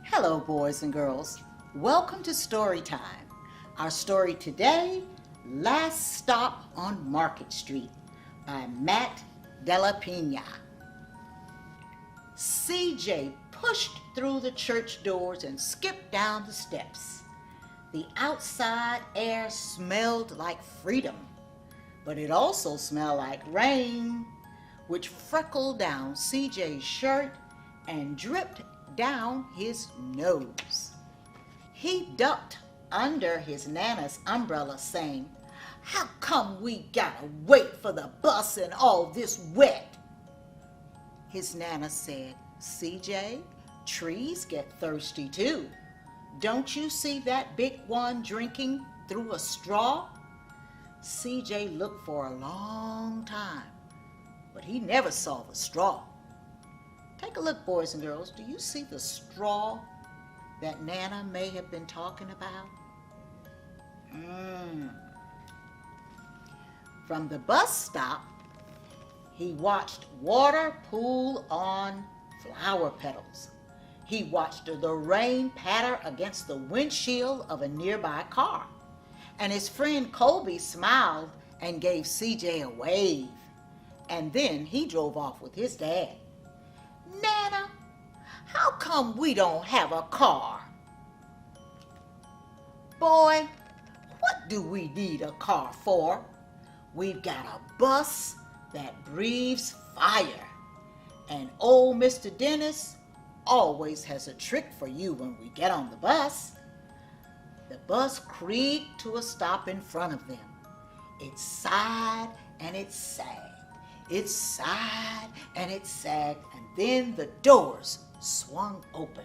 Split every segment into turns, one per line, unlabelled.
Hello, boys and girls. Welcome to Story Time. Our story today, Last Stop on Market Street by Matt Della Pina. CJ pushed through the church doors and skipped down the steps. The outside air smelled like freedom, but it also smelled like rain, which freckled down CJ's shirt and dripped down his nose. He ducked under his Nana's umbrella, saying, "How come we gotta wait for the bus in all this wet?" His Nana said, "CJ, trees get thirsty too. Don't you see that big one drinking through a straw?" CJ looked for a long time, but he never saw the straw. Take a look, boys and girls. Do you see the straw that Nana may have been talking about? From the bus stop, he watched water pool on flower petals. He watched the rain patter against the windshield of a nearby car. And his friend Colby smiled and gave CJ a wave. And then he drove off with his dad. "Nana, how come we don't have a car?" "Boy, what do we need a car for? We've got a bus that breathes fire. And old Mr. Dennis always has a trick for you when we get on the bus." The bus creaked to a stop in front of them. It sighed and it sagged. It sighed and it sagged, and then the doors swung open.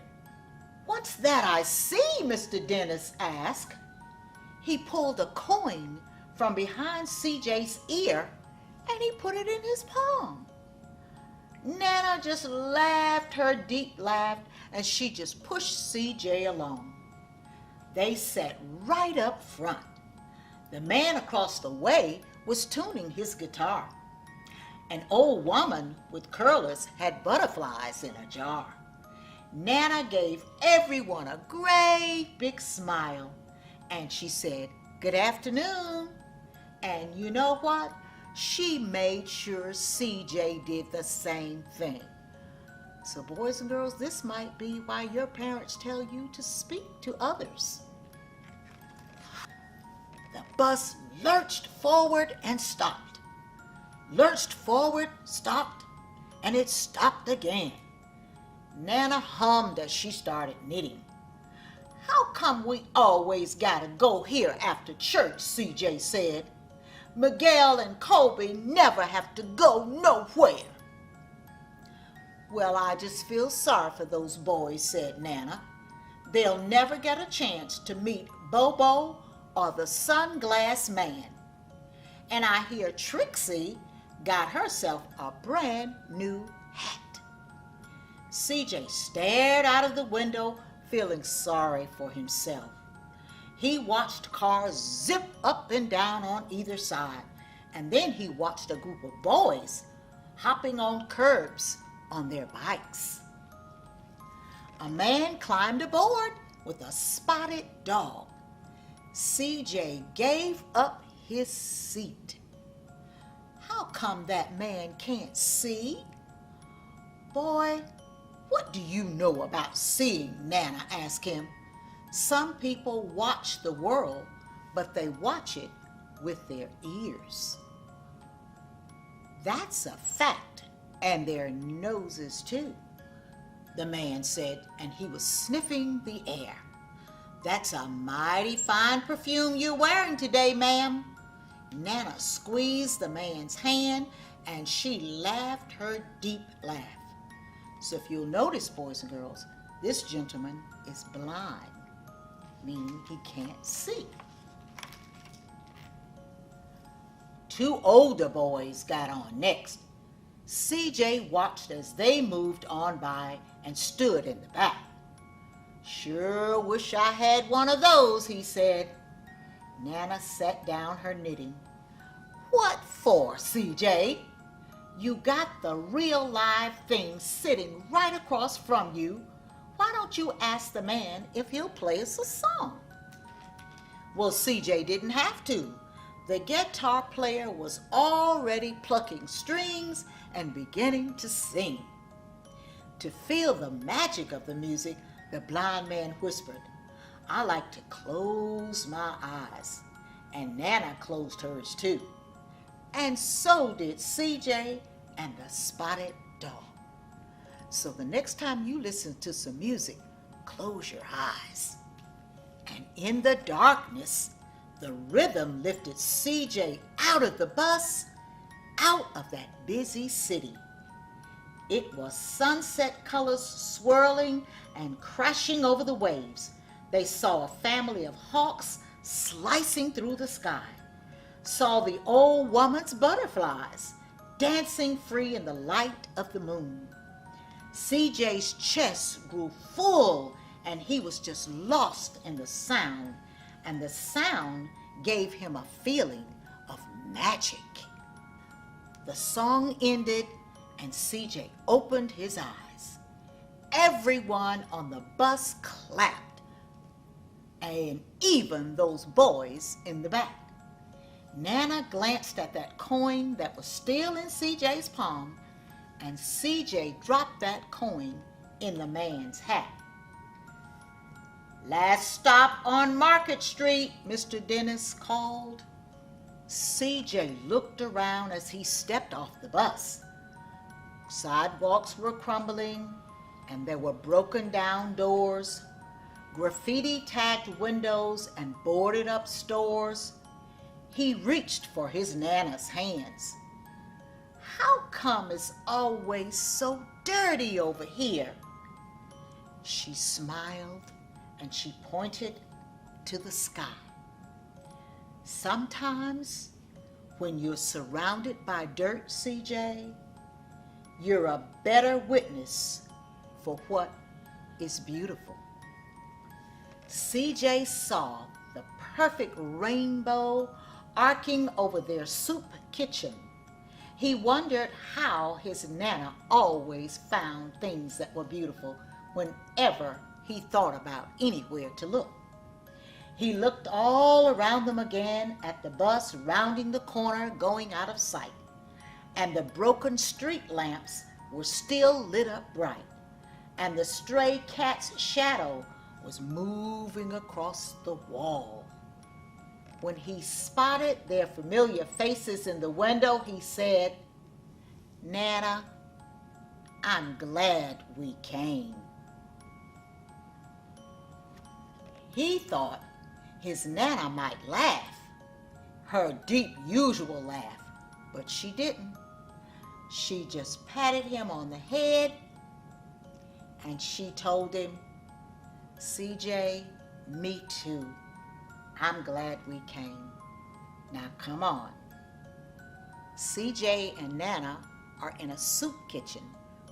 "What's that I see?" Mr. Dennis asked. He pulled a coin from behind CJ's ear and he put it in his palm. Nana just laughed her deep laugh and she just pushed CJ along. They sat right up front. The man across the way was tuning his guitar. An old woman with curlers had butterflies in a jar. Nana gave everyone a great big smile, and she said, "Good afternoon." And you know what? She made sure CJ did the same thing. So boys and girls, this might be why your parents tell you to speak to others. The bus lurched forward and stopped. Lurched forward, stopped, and it stopped again. Nana hummed as she started knitting. "How come we always gotta go here after church?" CJ said. "Miguel and Colby never have to go nowhere." "Well, I just feel sorry for those boys," said Nana. "They'll never get a chance to meet Bobo or the Sunglass Man. And I hear Trixie got herself a brand new hat." CJ stared out of the window, feeling sorry for himself. He watched cars zip up and down on either side, and then he watched a group of boys hopping on curbs on their bikes. A man climbed aboard with a spotted dog. CJ gave up his seat. "How come that man can't see?" "Boy, what do you know about seeing?" Nana asked him. "Some people watch the world, but they watch it with their ears." "That's a fact, and their noses too," the man said, and he was sniffing the air. "That's a mighty fine perfume you're wearing today, ma'am." Nana squeezed the man's hand and she laughed her deep laugh. So if you'll notice, boys and girls, this gentleman is blind, meaning he can't see. Two older boys got on next. CJ watched as they moved on by and stood in the back. "Sure wish I had one of those," he said. Nana sat down her knitting. "What for, CJ? You got the real live thing sitting right across from you. why don't you ask the man if he'll play us a song? Well, CJ didn't have to. The guitar player was already plucking strings and beginning to sing. To feel the magic of the music, the blind man whispered, "I like to close my eyes." And Nana closed hers too. And so did CJ and the spotted dog. So the next time you listen to some music, close your eyes. And in the darkness, the rhythm lifted CJ out of the bus, out of that busy city. It was sunset colors swirling and crashing over the waves. They saw a family of hawks slicing through the sky, saw the old woman's butterflies dancing free in the light of the moon. CJ's chest grew full and he was just lost in the sound, and the sound gave him a feeling of magic. The song ended and CJ opened his eyes. Everyone on the bus clapped, and even those boys in the back. Nana glanced at that coin that was still in CJ's palm, and CJ dropped that coin in the man's hat. "Last stop on Market Street," Mr. Dennis called. CJ looked around as he stepped off the bus. Sidewalks were crumbling, and there were broken down doors, graffiti-tagged windows, and boarded up stores. He reached for his Nana's hands. "How come it's always so dirty over here?" She smiled and she pointed to the sky. Sometimes when you're surrounded by dirt, CJ, you're a better witness for what is beautiful. CJ saw the perfect rainbow arcing over their soup kitchen. He wondered how his Nana always found things that were beautiful whenever he thought about anywhere to look. He looked all around them again at the bus rounding the corner going out of sight, and the broken street lamps were still lit up bright, and the stray cat's shadow was moving across the wall. When he spotted their familiar faces in the window, he said, "Nana, I'm glad we came." He thought his Nana might laugh, her deep usual laugh, but she didn't. She just patted him on the head and she told him, "CJ, me too. I'm glad we came. Now come on." CJ and Nana are in a soup kitchen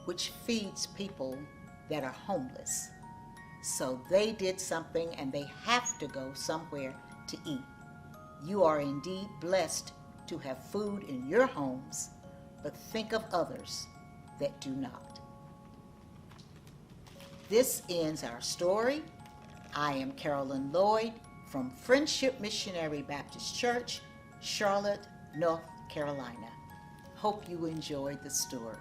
which feeds people that are homeless. So they did something and they have to go somewhere to eat. You are indeed blessed to have food in your homes, but think of others that do not. This ends our story. I am Carolyn Lloyd from Friendship Missionary Baptist Church, Charlotte, North Carolina. Hope you enjoyed the story.